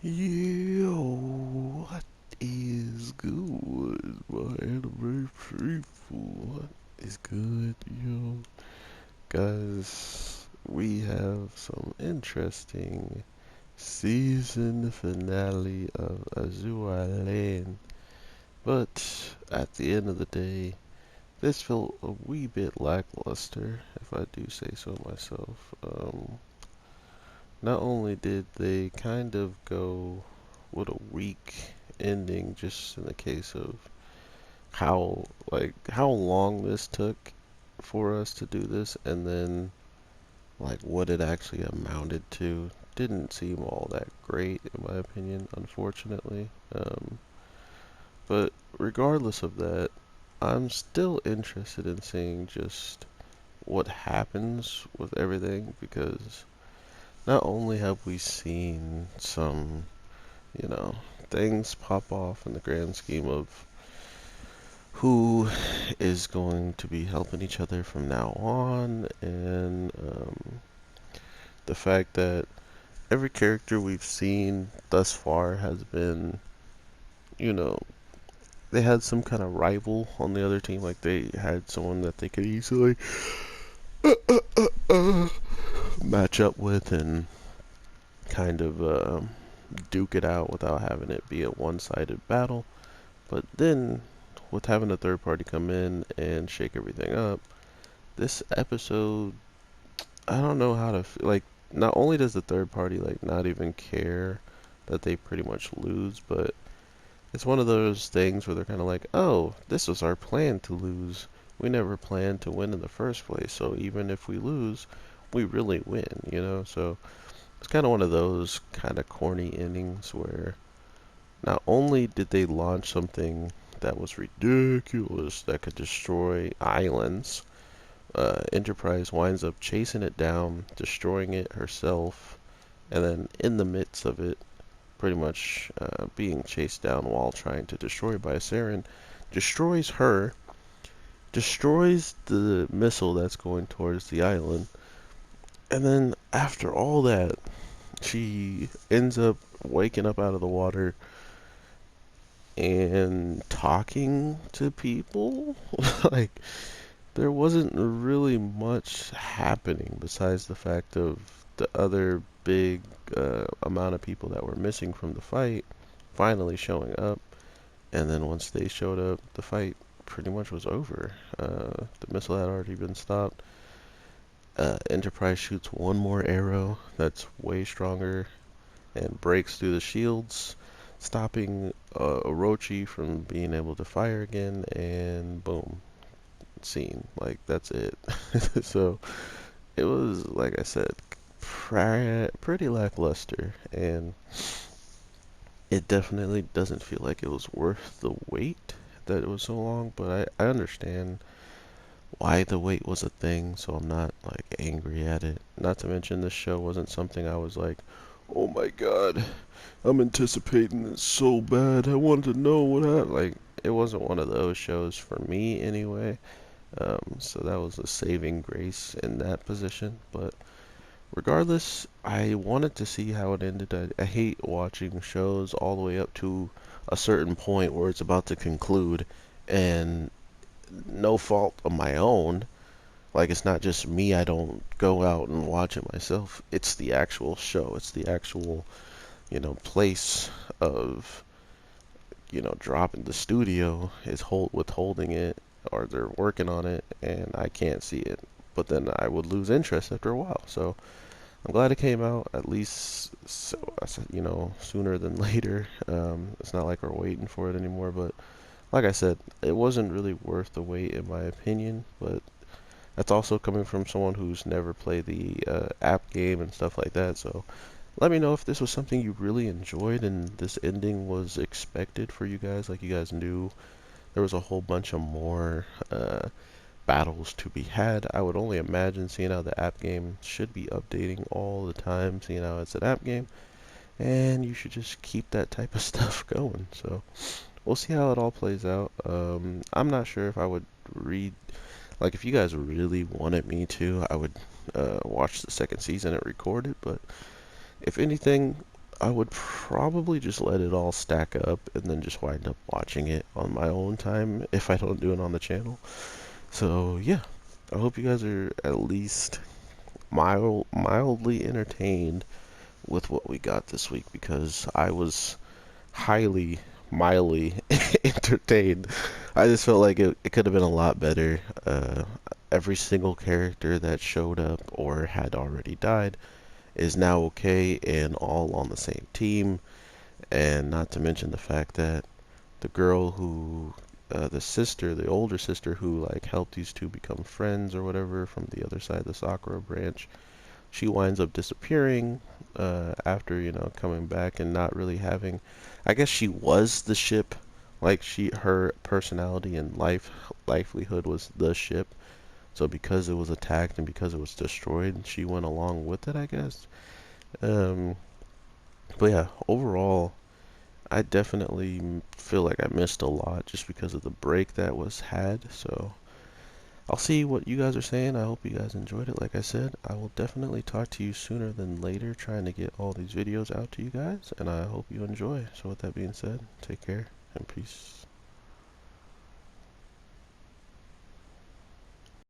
Yo, what is good, my anime people? What is good, yo? Guys, we have some interesting season finale of Azur. But at the end of the day, this felt a wee bit lackluster, if I do say so myself. Not only did they kind of go with a weak ending, just in the case of how long this took for us to do this, and then like what it actually amounted to didn't seem all that great in my opinion, unfortunately. But regardless of that, I'm still interested in seeing just what happens with everything, because not only have we seen some, you know, things pop off in the grand scheme of who is going to be helping each other from now on, and the fact that every character we've seen thus far has been, you know, they had some kind of rival on the other team. Like they had someone that they could easily uh, match up with and kind of duke it out without having it be a one-sided battle. But then, with having a third party come in and shake everything up, this episode, I don't know how to like. Not only does the third party like not even care that they pretty much lose, but it's one of those things where they're kind of like, "Oh, this was our plan to lose. We never planned to win in the first place. So even if we lose, we really win." So it's kind of one of those kind of corny endings where not only did they launch something that was ridiculous that could destroy islands, Enterprise winds up chasing it down, destroying it herself, and then in the midst of it, pretty much being chased down while trying to destroy by Saren, destroys her, destroys the missile that's going towards the island, and then after all that, she ends up waking up out of the water and talking to people. Like, there wasn't really much happening besides the fact of the other big amount of people that were missing from the fight finally showing up. And then once they showed up, the fight pretty much was over. The missile had already been stopped. Enterprise shoots one more arrow that's way stronger and breaks through the shields, stopping Orochi from being able to fire again, and boom, scene. Like, that's it. So it was, like I said, pretty lackluster, and it definitely doesn't feel like it was worth the wait that it was so long, but I understand why the wait was a thing, so I'm not like angry at it. Not to mention this show wasn't something I was like, oh my god, I'm anticipating this so bad. I want to know what happened. Like, it wasn't one of those shows for me anyway. So that was a saving grace in that position. But regardless, I wanted to see how it ended. I hate watching shows all the way up to a certain point where it's about to conclude, and no fault of my own. Like, it's not just me, I don't go out and watch it myself. It's the actual show. It's the actual, place of, dropping the studio is withholding it, or they're working on it, and I can't see it. But then I would lose interest after a while. So I'm glad it came out at least, so, sooner than later. It's not like we're waiting for it anymore. But like I said, it wasn't really worth the wait in my opinion. But that's also coming from someone who's never played the app game and stuff like that. So let me know if this was something you really enjoyed and this ending was expected for you guys. Like, you guys knew there was a whole bunch of more battles to be had. I would only imagine, seeing how the app game should be updating all the time, seeing how it's an app game, and you should just keep that type of stuff going. So we'll see how it all plays out. I'm not sure if I would read, like, if you guys really wanted me to, I would watch the second season and record it, but if anything, I would probably just let it all stack up and then just wind up watching it on my own time if I don't do it on the channel. So yeah, I hope you guys are at least mildly entertained with what we got this week, because I was mildly entertained. I just felt like it could have been a lot better. Every single character that showed up or had already died is now okay and all on the same team. And not to mention the fact that the girl who, the sister, the older sister who like helped these two become friends or whatever from the other side, the Sakura branch, she winds up disappearing after, coming back and not really having. I guess she was the ship, like her personality and livelihood was the ship. So because it was attacked and because it was destroyed, she went along with it, I guess. Um, but yeah, overall, I definitely feel like I missed a lot just because of the break that was had. So I'll see what you guys are saying. I hope you guys enjoyed it. Like I said, I will definitely talk to you sooner than later, trying to get all these videos out to you guys, and I hope you enjoy. So with that being said, take care and peace.